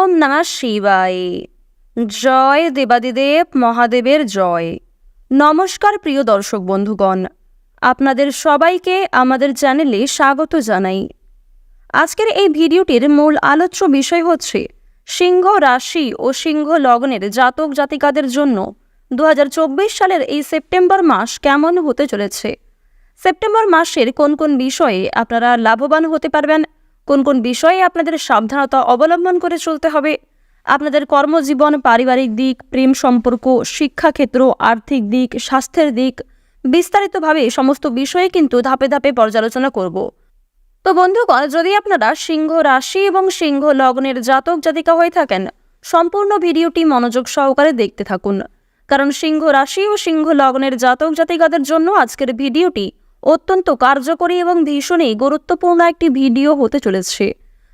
ওম নমঃ শিবায়। জয় দেবাদিদেব মহাদেবের জয়। নমস্কার প্রিয় দর্শক বন্ধুগণ, আপনাদের সবাইকে আমাদের চ্যানেলে স্বাগত জানাই। আজকের এই ভিডিওটির মূল আলোচ্য বিষয় হচ্ছে সিংহ রাশি ও সিংহ লগ্নের জাতক জাতিকাদের জন্য 2024 সালের এই সেপ্টেম্বর মাস কেমন হতে চলেছে। সেপ্টেম্বর মাসের কোন কোন বিষয়ে আপনারা লাভবান হতে পারবেন, কোন কোন বিষয়ে আপনাদের সাবধানতা অবলম্বন করে চলতে হবে, আপনাদের কর্মজীবন, পারিবারিক দিক, প্রেম সম্পর্ক, শিক্ষাক্ষেত্র, আর্থিক দিক, স্বাস্থ্যের দিক, বিস্তারিতভাবে সমস্ত বিষয়ে কিন্তু ধাপে ধাপে পর্যালোচনা করব। তো বন্ধুগণ, যদি আপনারা সিংহ রাশি এবং সিংহ লগ্নের জাতক জাতিকা হয়ে থাকেন, সম্পূর্ণ ভিডিওটি মনোযোগ সহকারে দেখতে থাকুন, কারণ সিংহ রাশি ও সিংহ লগ্নের জাতক জাতিকাদের জন্য আজকের ভিডিওটি অত্যন্ত কার্যকরী এবং ভীষণই গুরুত্বপূর্ণ একটি ভিডিও হতে চলেছে।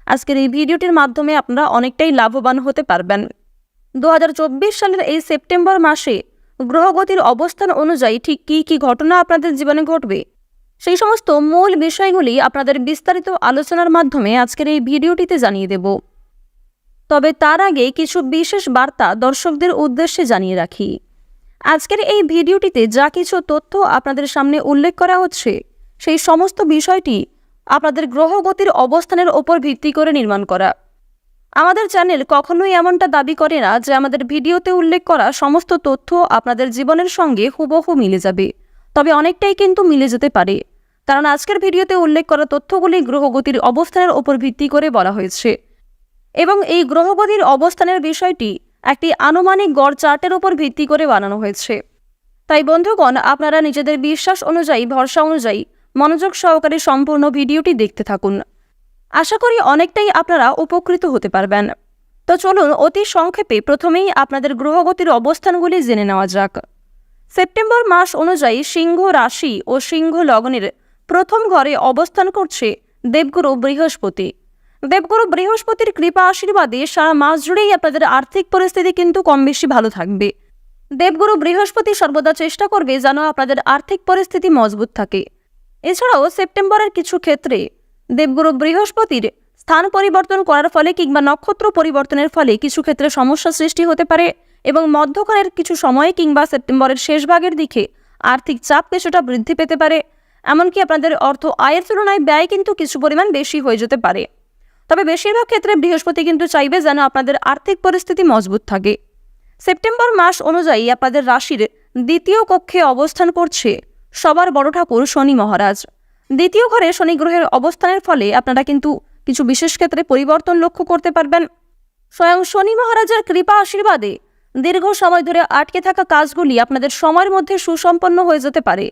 আজকের এই ভিডিওটির মাধ্যমে আপনারা অনেকটাই লাভবান হতে পারবেন। 2024 সালের এই সেপ্টেম্বর মাসে গ্রহগতির অবস্থান অনুযায়ী ঠিক কী কী ঘটনা আপনাদের জীবনে ঘটবে, সেই সমস্ত মূল বিষয়গুলি আপনাদের বিস্তারিত আলোচনার মাধ্যমে আজকের এই ভিডিওটিতে জানিয়ে দেব। তবে তার আগে কিছু বিশেষ বার্তা দর্শকদের উদ্দেশ্যে জানিয়ে রাখি। আজকের এই ভিডিওটিতে যা কিছু তথ্য আপনাদের সামনে উল্লেখ করা হচ্ছে, সেই সমস্ত বিষয়টি আপনাদের গ্রহগতির অবস্থানের ওপর ভিত্তি করে নির্মাণ করা। আমাদের চ্যানেল কখনোই এমনটা দাবি করে না যে আমাদের ভিডিওতে উল্লেখ করা সমস্ত তথ্য আপনাদের জীবনের সঙ্গে হুবহু মিলে যাবে, তবে অনেকটাই কিন্তু মিলে যেতে পারে, কারণ আজকের ভিডিওতে উল্লেখ করা তথ্যগুলি গ্রহগতির অবস্থানের ওপর ভিত্তি করে বলা হয়েছে এবং এই গ্রহগতির অবস্থানের বিষয়টি একটি আনুমানিক গড় চার্টের উপর ভিত্তি করে বানানো হয়েছে। তাই বন্ধুগণ, আপনারা নিজেদের বিশ্বাস অনুযায়ী, ভরসা অনুযায়ী মনোযোগ সহকারে সম্পূর্ণ ভিডিওটি দেখতে থাকুন। আশা করি অনেকটাই আপনারা উপকৃত হতে পারবেন। তো চলুন অতি সংক্ষেপে প্রথমেই আপনাদের গ্রহগতির অবস্থানগুলি জেনে নেওয়া যাক। সেপ্টেম্বর মাস অনুযায়ী সিংহ রাশি ও সিংহ লগ্নের প্রথম ঘরে অবস্থান করছে দেবগুরু বৃহস্পতি। দেবগুরু বৃহস্পতির কৃপা আশীর্বাদে সারা মাস জুড়েই আপনাদের আর্থিক পরিস্থিতি কিন্তু কম বেশি ভালো থাকবে। দেবগুরু বৃহস্পতি সর্বদা চেষ্টা করবে যেন আপনাদের আর্থিক পরিস্থিতি মজবুত থাকে। এছাড়াও সেপ্টেম্বরের কিছু ক্ষেত্রে দেবগুরু বৃহস্পতির স্থান পরিবর্তন করার ফলে কিংবা নক্ষত্র পরিবর্তনের ফলে কিছু ক্ষেত্রে সমস্যা সৃষ্টি হতে পারে এবং মধ্যখানের কিছু সময়ে কিংবা সেপ্টেম্বরের শেষ ভাগের দিকে আর্থিক চাপ কিছুটা বৃদ্ধি পেতে পারে। এমনকি আপনাদের অর্থ আয়ের তুলনায় ব্যয় কিন্তু কিছু পরিমাণ বেশি হয়ে যেতে পারে। তবে বেশিরভাগ ক্ষেত্রে বৃহস্পতি কিন্তু চাইবে যেন আপনাদের আর্থিক পরিস্থিতি মজবুত থাকে। সেপ্টেম্বর মাস অনুযায়ী আপনাদের রাশির দ্বিতীয় কক্ষে অবস্থান করছে সবার বড় ঠাকুর শনি মহারাজ। দ্বিতীয় ঘরে শনি গ্রহের অবস্থানের ফলে আপনারা কিন্তু কিছু বিশেষ ক্ষেত্রে পরিবর্তন লক্ষ্য করতে পারবেন। স্বয়ং শনি মহারাজের কৃপা আশীর্বাদে দীর্ঘ সময় ধরে আটকে থাকা কাজগুলি আপনাদের সময়ের মধ্যে সুসম্পন্ন হয়ে যেতে পারে।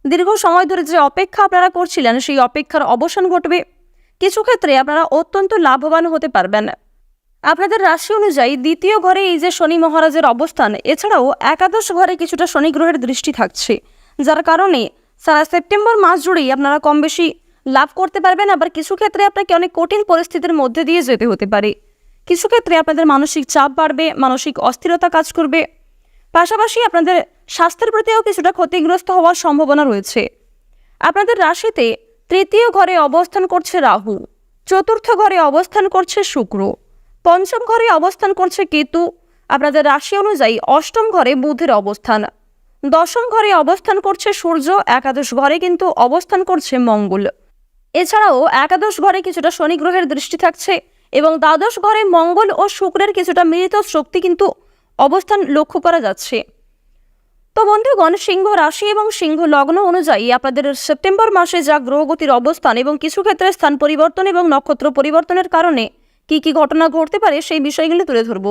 দীর্ঘ সময় ধরে যে অপেক্ষা আপনারা করছিলেন, সেই অপেক্ষার অবসান ঘটবে। কিছু ক্ষেত্রে আপনারা অত্যন্ত লাভবান হতে পারবেন। আপনাদের রাশি অনুযায়ী দ্বিতীয় ঘরে এই যে শনি মহারাজের অবস্থান, এছাড়াও একাদশ ঘরে কিছুটা শনি গ্রহের দৃষ্টি থাকছে, যার কারণে সারা সেপ্টেম্বর মাস জুড়েই আপনারা কম বেশি লাভ করতে পারবেন। আবার কিছু ক্ষেত্রে আপনাকে অনেক কঠিন পরিস্থিতির মধ্যে দিয়ে যেতে হতে পারে। কিছু ক্ষেত্রে আপনাদের মানসিক চাপ বাড়বে, মানসিক অস্থিরতা কাজ করবে। পাশাপাশি আপনাদের স্বাস্থ্যের প্রতিও কিছুটা ক্ষতিগ্রস্ত হওয়ার সম্ভাবনা রয়েছে। আপনাদের রাশিতে তৃতীয় ঘরে অবস্থান করছে রাহু, চতুর্থ ঘরে অবস্থান করছে শুক্র, পঞ্চম ঘরে অবস্থান করছে কেতু। আপনাদের রাশি অনুযায়ী অষ্টম ঘরে বুধের অবস্থান, দশম ঘরে অবস্থান করছে সূর্য, একাদশ ঘরে কিন্তু অবস্থান করছে মঙ্গল। এছাড়াও একাদশ ঘরে কিছুটা শনি গ্রহের দৃষ্টি থাকছে এবং দ্বাদশ ঘরে মঙ্গল ও শুক্রের কিছুটা মিলিত শক্তি কিন্তু অবস্থান লক্ষ্য করা যাচ্ছে। তো বন্ধুগণ, সিংহ রাশি এবং সিংহ লগ্ন অনুযায়ী আপনাদের সেপ্টেম্বর মাসে যা গ্রহগতির অবস্থান এবং কিছু ক্ষেত্রে স্থান পরিবর্তন এবং নক্ষত্র পরিবর্তনের কারণে কি কি ঘটনা ঘটতে পারে, সেই বিষয়গুলি তুলে ধরব।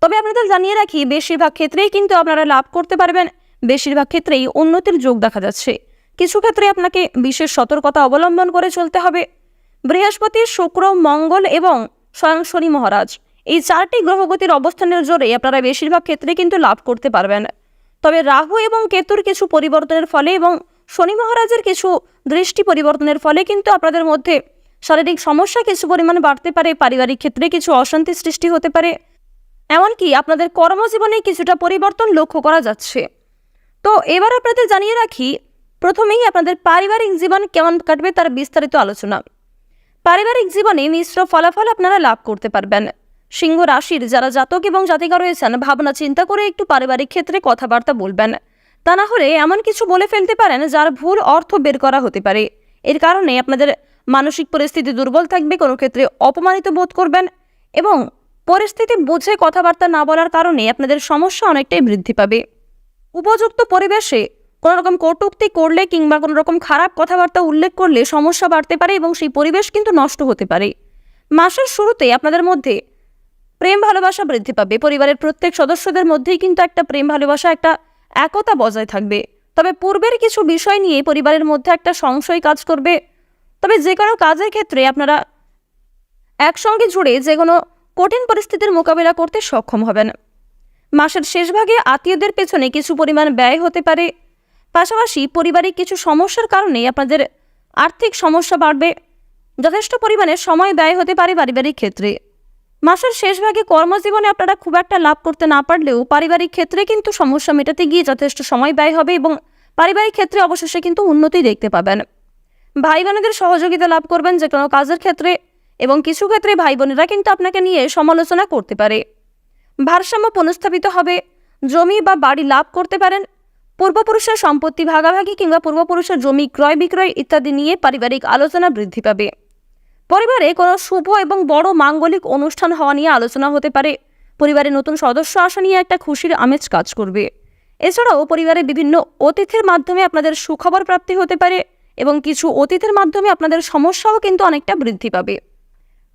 তবে আপনাদের জানিয়ে রাখি, বেশিরভাগ ক্ষেত্রেই কিন্তু আপনারা লাভ করতে পারবেন। বেশিরভাগ ক্ষেত্রেই উন্নতির যোগ দেখা যাচ্ছে। কিছু ক্ষেত্রে আপনাকে বিশেষ সতর্কতা অবলম্বন করে চলতে হবে। বৃহস্পতি, শুক্র, মঙ্গল এবং স্বয়ং শনি মহারাজ, এই চারটি গ্রহগতির অবস্থানের জোরে আপনারা বেশিরভাগ ক্ষেত্রে কিন্তু লাভ করতে পারবেন। তবে রাহু এবং কেতুর কিছু পরিবর্তনের ফলে এবং শনি মহারাজের কিছু দৃষ্টি পরিবর্তনের ফলে কিন্তু আপনাদের মধ্যে শারীরিক সমস্যা কিছু পরিমাণে বাড়তে পারে। পারিবারিক ক্ষেত্রে কিছু অশান্তি সৃষ্টি হতে পারে। এমনকি আপনাদের কর্মজীবনে কিছুটা পরিবর্তন লক্ষ্য করা যাচ্ছে। তো এবার আপনাদের জানিয়ে রাখি, প্রথমেই আপনাদের পারিবারিক জীবন কেমন কাটবে তার বিস্তারিত আলোচনা। পারিবারিক জীবনে মিশ্র ফলাফল আপনারা লাভ করতে পারবেন। সিংহ রাশির যারা জাতক এবং জাতিকা রয়েছেন, ভাবনা চিন্তা করে একটু পারিবারিক ক্ষেত্রে কথাবার্তা বলবেন। তা না হলে এমন কিছু বলে ফেলতে পারেন যার ভুল অর্থ বের করা হতে পারে। এর কারণে আপনাদের মানসিক পরিস্থিতি দুর্বল থাকবে, কোনো ক্ষেত্রে অপমানিত বোধ করবেন এবং পরিস্থিতি বুঝে কথাবার্তা না বলার কারণে আপনাদের সমস্যা অনেকটাই বৃদ্ধি পাবে। উপযুক্ত পরিবেশে কোনো রকম কটূক্তি করলে কিংবা কোনো রকম খারাপ কথাবার্তা উল্লেখ করলে সমস্যা বাড়তে পারে এবং সেই পরিবেশ কিন্তু নষ্ট হতে পারে। মাসের শুরুতে আপনাদের মধ্যে প্রেম ভালোবাসা বৃদ্ধি পাবে। পরিবারের প্রত্যেক সদস্যদের মধ্যেই কিন্তু একটা প্রেম ভালোবাসা, একটা একতা বজায় থাকবে। তবে পূর্বের কিছু বিষয় নিয়ে পরিবারের মধ্যে একটা সংশয় কাজ করবে। তবে যে কোনো কাজের ক্ষেত্রে আপনারা একসঙ্গে জুড়ে যে কোনো কঠিন পরিস্থিতির মোকাবিলা করতে সক্ষম হবেন। মাসের শেষ ভাগে আত্মীয়দের পেছনে কিছু পরিমাণ ব্যয় হতে পারে। পাশাপাশি পারিবারিক কিছু সমস্যার কারণে আপনাদের আর্থিক সমস্যা বাড়বে। যথেষ্ট পরিমাণে সময় ব্যয় হতে পারে পারিবারিক ক্ষেত্রে। মাসের শেষ ভাগে কর্মজীবনে আপনারা খুব একটা লাভ করতে না পারলেও পারিবারিক ক্ষেত্রে কিন্তু সমস্যা মেটাতে গিয়ে যথেষ্ট সময় ব্যয় হবে এবং পারিবারিক ক্ষেত্রে অবশেষে কিন্তু উন্নতি দেখতে পাবেন। ভাই বোনেদের সহযোগিতা লাভ করবেন যে কোনো কাজের ক্ষেত্রে এবং কিছু ক্ষেত্রে ভাই বোনেরা কিন্তু আপনাকে নিয়ে সমালোচনা করতে পারে। ভারসাম্য পুনঃস্থাপিত হবে। জমি বা বাড়ি লাভ করতে পারেন। পূর্বপুরুষের সম্পত্তি ভাগাভাগি কিংবা পূর্বপুরুষের জমি ক্রয় বিক্রয় ইত্যাদি নিয়ে পারিবারিক আলোচনা বৃদ্ধি পাবে। পরিবারে কোনো শুভ এবং বড় মাঙ্গলিক অনুষ্ঠান হওয়া নিয়ে আলোচনা হতে পারে। পরিবারে নতুন সদস্য আসা নিয়ে একটা খুশির আমেজ কাজ করবে। এছাড়াও পরিবারে বিভিন্ন অতিথির মাধ্যমে আপনাদের সুখবর প্রাপ্তি হতে পারে এবং কিছু অতিথির মাধ্যমে আপনাদের সমস্যাও কিন্তু অনেকটা বৃদ্ধি পাবে।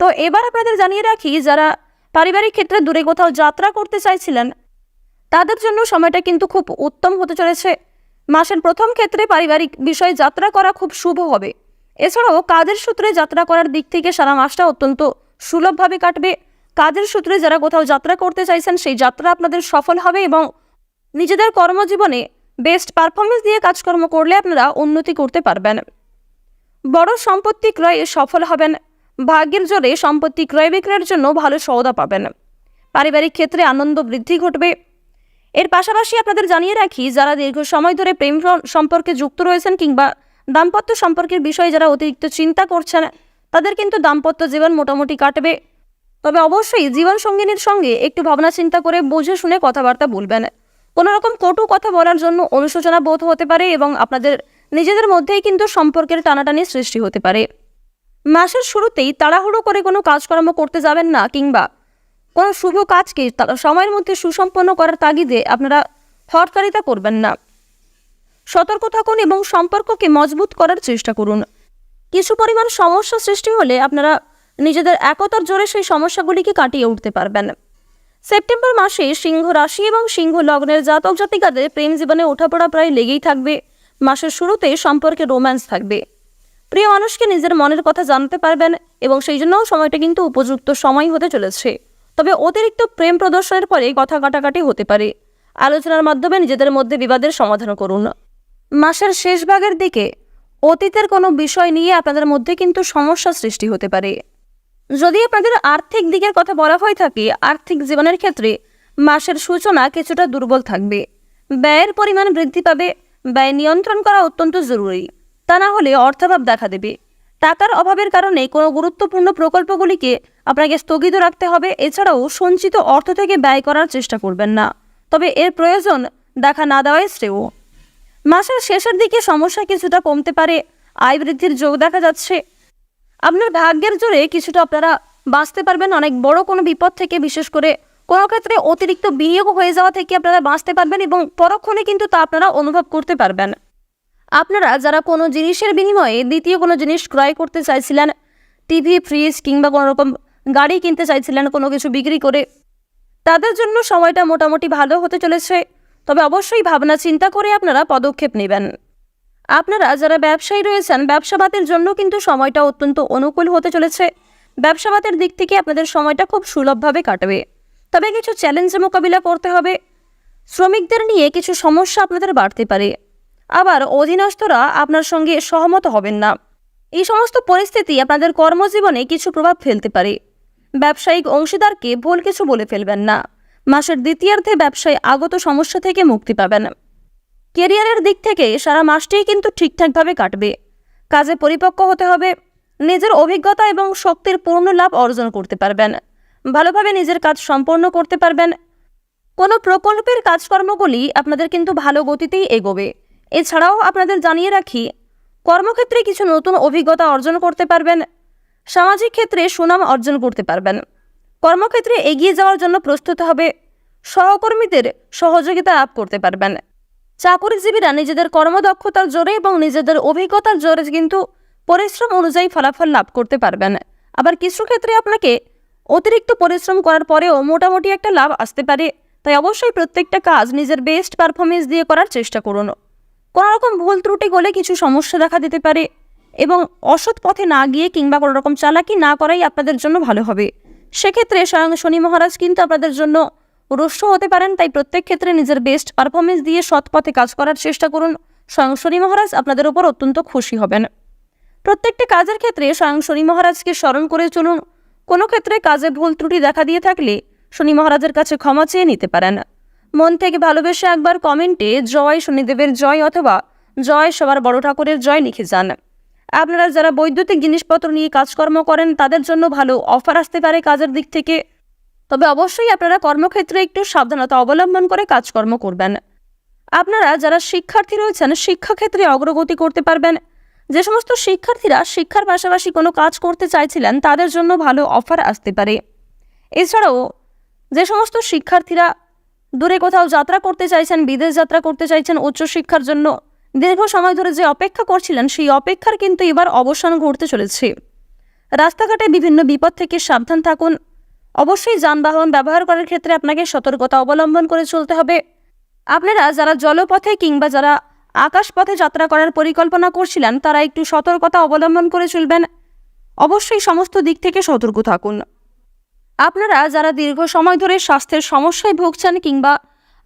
তো এবার আপনাদের জানিয়ে রাখি, যারা পারিবারিক ক্ষেত্রে দূরে কোথাও যাত্রা করতে চাইছিলেন তাদের জন্য সময়টা কিন্তু খুব উত্তম হতে চলেছে। মাসের প্রথম ক্ষেত্রে পারিবারিক বিষয়ে যাত্রা করা খুব শুভ হবে। এছাড়াও কাজের সূত্রে যাত্রা করার দিক থেকে সারা মাসটা অত্যন্ত সুলভভাবে কাটবে। কাজের সূত্রে যারা কোথাও যাত্রা করতে চাইছেন সেই যাত্রা আপনাদের সফল হবে এবং নিজেদের কর্মজীবনে বেস্ট পারফরমেন্স দিয়ে কাজকর্ম করলে আপনারা উন্নতি করতে পারবেন। বড় সম্পত্তি ক্রয়ে সফল হবেন। ভাগ্যের জোরে সম্পত্তি ক্রয় বিক্রয়ের জন্য ভালো সওদা পাবেন। পারিবারিক ক্ষেত্রে আনন্দ বৃদ্ধি ঘটবে। এর পাশাপাশি আপনাদের জানিয়ে রাখি, যারা দীর্ঘ সময় ধরে প্রেম সম্পর্কে যুক্ত রয়েছেন কিংবা দাম্পত্য সম্পর্কের বিষয়ে যারা অতিরিক্ত চিন্তা করছেন তাদের কিন্তু দাম্পত্য জীবন মোটামুটি কাটবে। তবে অবশ্যই জীবন সঙ্গিনীর সঙ্গে একটু ভাবনা চিন্তা করে বুঝে শুনে কথাবার্তা বলবেন। কোনো রকম কটু কথা বলার জন্য অনুশোচনা বোধ হতে পারে এবং আপনাদের নিজেদের মধ্যেই কিন্তু সম্পর্কের টানাটানি সৃষ্টি হতে পারে। মাসের শুরুতেই তাড়াহুড়ো করে কোনো কাজকর্ম করতে যাবেন না কিংবা কোনো শুভ কাজকে সময়ের মধ্যে সুসম্পন্ন করার তাগিদে আপনারা হঠকারিতা করবেন না। সতর্ক থাকুন এবং সম্পর্ককে মজবুত করার চেষ্টা করুন। কিছু পরিমাণ সমস্যা সৃষ্টি হলে আপনারা নিজেদের একতার জোরে সেই সমস্যাগুলিকে কাটিয়ে উঠতে পারবেন। সেপ্টেম্বর মাসে সিংহ রাশি এবং সিংহ লগ্নের জাতক জাতিকাদের প্রেম জীবনে ওঠাপড়া প্রায় লেগেই থাকবে। মাসের শুরুতে সম্পর্কে রোম্যান্স থাকবে। প্রিয় মানুষকে নিজের মনের কথা জানতে পারবেন এবং সেই জন্যও সময়টা কিন্তু উপযুক্ত সময় হতে চলেছে। তবে অতিরিক্ত প্রেম প্রদর্শনের পরে কথা কাটাকাটি হতে পারে। আলোচনার মাধ্যমে নিজেদের মধ্যে বিবাদের সমাধান করুন। মাসের শেষ ভাগের দিকে অতীতের কোনো বিষয় নিয়ে আপনাদের মধ্যে কিন্তু সমস্যা সৃষ্টি হতে পারে। যদি আপনাদের আর্থিক দিকের কথা বলা হয়ে থাকে, আর্থিক জীবনের ক্ষেত্রে মাসের সূচনা কিছুটা দুর্বল থাকবে। ব্যয়ের পরিমাণ বৃদ্ধি পাবে। ব্যয় নিয়ন্ত্রণ করা অত্যন্ত জরুরি, তা না হলে অর্থাভাব দেখা দেবে। টাকার অভাবের কারণে কোনো গুরুত্বপূর্ণ প্রকল্পগুলিকে আপনাকে স্থগিত রাখতে হবে। এছাড়াও সঞ্চিত অর্থ থেকে ব্যয় করার চেষ্টা করবেন না, তবে এর প্রয়োজন দেখা না দেওয়াই শ্রেয়। মাসের শেষের দিকে সমস্যা কিছুটা কমতে পারে। আয় বৃদ্ধির যোগ দেখা যাচ্ছে। আপনার ভাগ্যের জোরে কিছুটা আপনারা বাঁচতে পারবেন অনেক বড় কোনো বিপদ থেকে। বিশেষ করে কোনো ক্ষেত্রে অতিরিক্ত বিনিয়োগ হয়ে যাওয়া থেকে আপনারা বাঁচতে পারবেন এবং পরক্ষণে কিন্তু তা আপনারা অনুভব করতে পারবেন। আপনারা যারা কোনো জিনিসের বিনিময়ে দ্বিতীয় কোনো জিনিস ক্রয় করতে চাইছিলেন, টিভি, ফ্রিজ কিংবা কোনো রকম গাড়ি কিনতে চাইছিলেন কোনো কিছু বিক্রি করে, তাদের জন্য সময়টা মোটামুটি ভালো হতে চলেছে। তবে অবশ্যই ভাবনা চিন্তা করে আপনারা পদক্ষেপ নেবেন। আপনারা যারা ব্যবসায়ী রয়েছেন, ব্যবসাবাদের জন্য কিন্তু সময়টা অত্যন্ত অনুকূল হতে চলেছে। ব্যবসাবাদের দিক থেকে আপনাদের সময়টা খুব সুলভভাবে কাটবে। তবে কিছু চ্যালেঞ্জের মোকাবিলা করতে হবে। শ্রমিকদের নিয়ে কিছু সমস্যা আপনাদের বাড়তে পারে। আবার অধীনস্থরা আপনার সঙ্গে সহমত হবেন না। এই সমস্ত পরিস্থিতি আপনাদের কর্মজীবনে কিছু প্রভাব ফেলতে পারে। ব্যবসায়িক অংশীদারকে ভুল কিছু বলে ফেলবেন না। মাসের দ্বিতীয়ার্ধে ব্যবসায় আগত সমস্যা থেকে মুক্তি পাবেন। কেরিয়ারের দিক থেকে সারা মাসটিই কিন্তু ঠিকঠাকভাবে কাটবে। কাজে পরিপক্ক হতে হবে। নিজের অভিজ্ঞতা এবং শক্তির পূর্ণ লাভ অর্জন করতে পারবেন। ভালোভাবে নিজের কাজ সম্পন্ন করতে পারবেন। কোনো প্রকল্পের কাজকর্মগুলি আপনাদের কিন্তু ভালো গতিতেই এগোবে। এছাড়াও আপনাদের জানিয়ে রাখি, কর্মক্ষেত্রে কিছু নতুন অভিজ্ঞতা অর্জন করতে পারবেন। সামাজিক ক্ষেত্রে সুনাম অর্জন করতে পারবেন। কর্মক্ষেত্রে এগিয়ে যাওয়ার জন্য প্রস্তুত হবে। সহকর্মীদের সহযোগিতা লাভ করতে পারবেন। চাকরিজীবীরা নিজেদের কর্মদক্ষতার জোরে এবং নিজেদের অভিজ্ঞতার জোরে কিন্তু পরিশ্রম অনুযায়ী ফলাফল লাভ করতে পারবেন। আবার কিছু ক্ষেত্রে আপনাকে অতিরিক্ত পরিশ্রম করার পরেও মোটামুটি একটা লাভ আসতে পারে। তাই অবশ্যই প্রত্যেকটা কাজ নিজের বেস্ট পারফরমেন্স দিয়ে করার চেষ্টা করুন। কোনো রকম ভুল ত্রুটি হলে কিছু সমস্যা দেখা দিতে পারে এবং অসৎ পথে না গিয়ে কিংবা কোনো রকম চালাকি না করাই আপনাদের জন্য ভালো হবে। সেক্ষেত্রে স্বয়ং শনি মহারাজ কিন্তু আপনাদের জন্য রুষ্ট হতে পারেন। তাই প্রত্যেক ক্ষেত্রে নিজের বেস্ট পারফরমেন্স দিয়ে সৎ পথে কাজ করার চেষ্টা করুন। স্বয়ং শনি মহারাজ আপনাদের উপর অত্যন্ত খুশি হবেন। প্রত্যেকটা কাজের ক্ষেত্রে স্বয়ং শনি মহারাজকে স্মরণ করে চলুন। কোনো ক্ষেত্রে কাজে ভুল ত্রুটি দেখা দিয়ে থাকলে শনি মহারাজের কাছে ক্ষমা চেয়ে নিতে পারেন। মন থেকে ভালোবেসে একবার কমেন্টে জয় শনিদেবের জয় অথবা জয় সবার বড় ঠাকুরের জয় লিখে যান। আপনারা যারা বৈদ্যুতিক জিনিসপত্র নিয়ে কাজকর্ম করেন তাদের জন্য ভালো অফার আসতে পারে কাজের দিক থেকে। তবে অবশ্যই আপনারা কর্মক্ষেত্রে একটু সাবধানতা অবলম্বন করে কাজকর্ম করবেন। আপনারা যারা শিক্ষার্থী রয়েছেন শিক্ষাক্ষেত্রে অগ্রগতি করতে পারবেন। যে সমস্ত শিক্ষার্থীরা শিক্ষার পাশাপাশি কোনো কাজ করতে চাইছিলেন তাদের জন্য ভালো অফার আসতে পারে। এছাড়াও যে সমস্ত শিক্ষার্থীরা দূরে কোথাও যাত্রা করতে চাইছেন, বিদেশ যাত্রা করতে চাইছেন উচ্চশিক্ষার জন্য, দীর্ঘ সময় ধরে যে অপেক্ষা করছিলেন সেই অপেক্ষার কিন্তু এবার অবসান ঘটতে চলেছে। রাস্তাঘাটে বিভিন্ন বিপদ থেকে সাবধান থাকুন। অবশ্যই যানবাহন ব্যবহার করার ক্ষেত্রে আপনাকে সতর্কতা অবলম্বন করে চলতে হবে। আপনারা যারা জলপথে কিংবা যারা আকাশপথে যাত্রা করার পরিকল্পনা করছিলেন তারা একটু সতর্কতা অবলম্বন করে চলবেন। অবশ্যই সমস্ত দিক থেকে সতর্ক থাকুন। আপনারা যারা দীর্ঘ সময় ধরে স্বাস্থ্যের সমস্যায় ভুগছেন কিংবা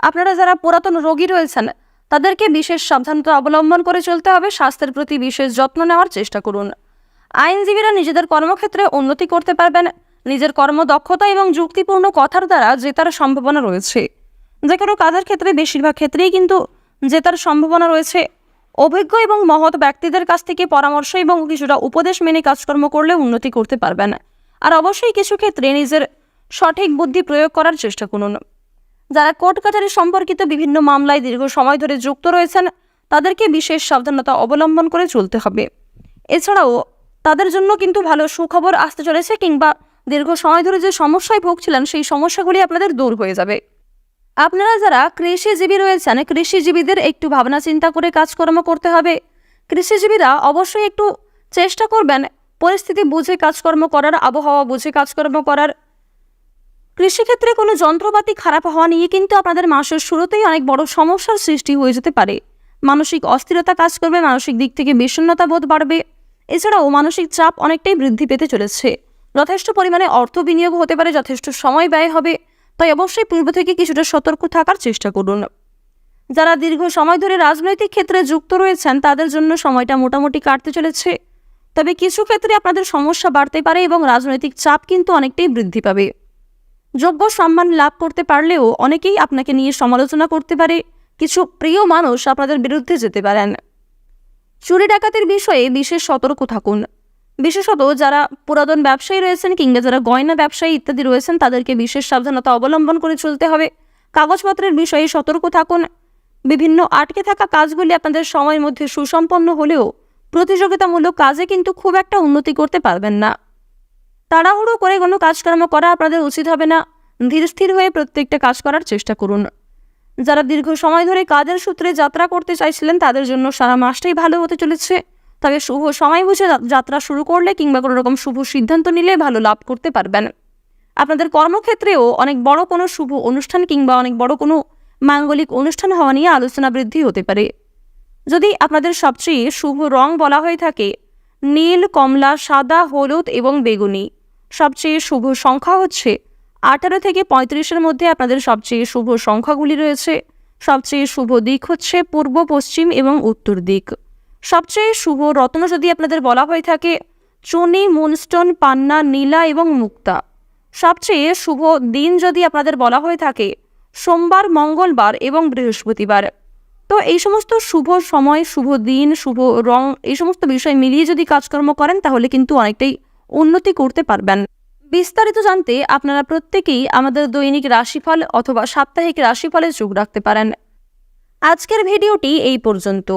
আপনারা যারা পুরাতন রোগী রয়েছেন তাদেরকে বিশেষ সাবধানতা অবলম্বন করে চলতে হবে। স্বাস্থ্যের প্রতি বিশেষ যত্ন নেওয়ার চেষ্টা করুন। আইনজীবীরা নিজেদের কর্মক্ষেত্রে উন্নতি করতে পারবেন। নিজের কর্মদক্ষতা এবং যুক্তিপূর্ণ কথার দ্বারা জেতার সম্ভাবনা রয়েছে। যে কোনো কাজের ক্ষেত্রে বেশিরভাগ ক্ষেত্রেই কিন্তু জেতার সম্ভাবনা রয়েছে। অভিজ্ঞ এবং মহৎ ব্যক্তিদের কাছ থেকে পরামর্শ এবং কিছুটা উপদেশ মেনে কাজকর্ম করলে উন্নতি করতে পারবেন। আর অবশ্যই কিছু ক্ষেত্রে নিজের সঠিক বুদ্ধি প্রয়োগ করার চেষ্টা করুন। যারা কোর্ট কাছারি সম্পর্কিত বিভিন্ন মামলায় দীর্ঘ সময় ধরে যুক্ত রয়েছেন তাদেরকে বিশেষ সাবধানতা অবলম্বন করে চলতে হবে। এছাড়াও তাদের জন্য কিন্তু ভালো সুখবর আসতে চলেছে কিংবা দীর্ঘ সময় ধরে যে সমস্যায় ভুগছিলেন সেই সমস্যাগুলি আপনাদের দূর হয়ে যাবে। আপনারা যারা কৃষিজীবী রয়েছেন কৃষিজীবীদের একটু ভাবনা চিন্তা করে কাজকর্ম করতে হবে। কৃষিজীবীরা অবশ্যই একটু চেষ্টা করবেন পরিস্থিতি বুঝে কাজকর্ম করার, আবহাওয়া বুঝে কাজকর্ম করার। কৃষিক্ষেত্রে কোনো যন্ত্রপাতি খারাপ হওয়া নিয়ে কিন্তু আপনাদের মাসের শুরুতেই অনেক বড় সমস্যার সৃষ্টি হয়ে যেতে পারে। মানসিক অস্থিরতা কাজ করবে, মানসিক দিক থেকে বিষণ্ণতা বোধ বাড়বে। এছাড়াও মানসিক চাপ অনেকটাই বৃদ্ধি পেতে চলেছে। যথেষ্ট পরিমাণে অর্থ বিনিয়োগ হতে পারে, যথেষ্ট সময় ব্যয় হবে। তাই অবশ্যই পূর্ব থেকে কিছুটা সতর্ক থাকার চেষ্টা করুন। যারা দীর্ঘ সময় ধরে রাজনৈতিক ক্ষেত্রে যুক্ত রয়েছেন তাদের জন্য সময়টা মোটামুটি কাটতে চলেছে। তবে কিছু ক্ষেত্রে আপনাদের সমস্যা বাড়তে পারে এবং রাজনৈতিক চাপ কিন্তু অনেকটাই বৃদ্ধি পাবে। যোগ্য সম্মান লাভ করতে পারলেও অনেকেই আপনাকে নিয়ে সমালোচনা করতে পারে। কিছু প্রিয় মানুষ আপনাদের বিরুদ্ধে যেতে পারেন। চুরি ডাকাতির বিষয়ে বিশেষ সতর্ক থাকুন। বিশেষত যারা পুরাতন ব্যবসায়ী রয়েছেন কিংবা যারা গয়না ব্যবসায়ী ইত্যাদি রয়েছেন তাদেরকে বিশেষ সাবধানতা অবলম্বন করে চলতে হবে। কাগজপত্রের বিষয়ে সতর্ক থাকুন। বিভিন্ন আটকে থাকা কাজগুলি আপনাদের সময়ের মধ্যে সুসম্পন্ন হলেও প্রতিযোগিতামূলক কাজে কিন্তু খুব একটা উন্নতি করতে পারবেন না। তাড়াহুড়ো করে কোনো কাজকর্ম করা আপনাদের উচিত হবে না। ধীর স্থির হয়ে প্রত্যেকটা কাজ করার চেষ্টা করুন। যারা দীর্ঘ সময় ধরে কাজের সূত্রে যাত্রা করতে চাইছিলেন তাদের জন্য সারা মাসটাই ভালো হতে চলেছে। তবে শুভ সময় বুঝে যাত্রা শুরু করলে কিংবা কোনো রকম শুভ সিদ্ধান্ত নিলে ভালো লাভ করতে পারবেন। আপনাদের কর্মক্ষেত্রেও অনেক বড় কোনো শুভ অনুষ্ঠান কিংবা অনেক বড় কোনো মাঙ্গলিক অনুষ্ঠান হওয়া নিয়ে আলোচনা বৃদ্ধি হতে পারে। যদি আপনাদের সবচেয়ে শুভ রং বলা হয়ে থাকে নীল, কমলা, সাদা, হলুদ এবং বেগুনি। সবচেয়ে শুভ সংখ্যা হচ্ছে 18 থেকে 35-এর মধ্যে আপনাদের সবচেয়ে শুভ সংখ্যাগুলি রয়েছে। সবচেয়ে শুভ দিক হচ্ছে পূর্ব, পশ্চিম এবং উত্তর দিক। সবচেয়ে শুভ রত্ন যদি আপনাদের বলা হয়ে থাকে চুনি, মুনস্টোন, পান্না, নীলা এবং মুক্তা। সবচেয়ে শুভ দিন যদি আপনাদের বলা হয়ে থাকে সোমবার, মঙ্গলবার এবং বৃহস্পতিবার। তো এই সমস্ত শুভ সময়, শুভ দিন, শুভ রং এই সমস্ত বিষয় মিলিয়ে যদি কাজকর্ম করেন তাহলে কিন্তু অনেকটাই উন্নতি করতে পারবেন। বিস্তারিত জানতে আপনারা প্রত্যেকেই আমাদের দৈনিক রাশিফল অথবা সাপ্তাহিক রাশিফলে চোখ রাখতে পারেন। আজকের ভিডিওটি এই পর্যন্ত।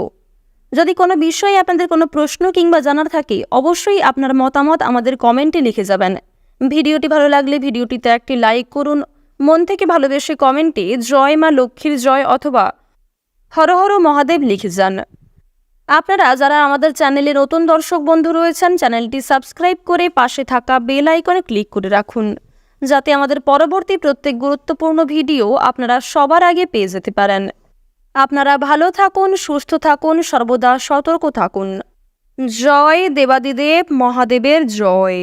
যদি কোনো বিষয়ে আপনাদের কোনো প্রশ্ন কিংবা জানার থাকে, অবশ্যই আপনার মতামত আমাদের কমেন্টে লিখে যাবেন। ভিডিওটি ভালো লাগলে ভিডিওটিতে একটি লাইক করুন। মন থেকে ভালোবেসে কমেন্টে জয় মা লক্ষ্মীর জয় অথবা হর হর মহাদেব লিখে যান। আপনারা যারা আমাদের চ্যানেলে নতুন দর্শক বন্ধু রয়েছেন, চ্যানেলটি সাবস্ক্রাইব করে পাশে থাকা বেল আইকনে ক্লিক করে রাখুন, যাতে আমাদের পরবর্তী প্রত্যেক গুরুত্বপূর্ণ ভিডিও আপনারা সবার আগে পেয়ে যেতে পারেন। আপনারা ভালো থাকুন, সুস্থ থাকুন, সর্বদা সতর্ক থাকুন। জয় দেবাদিদেব মহাদেবের জয়।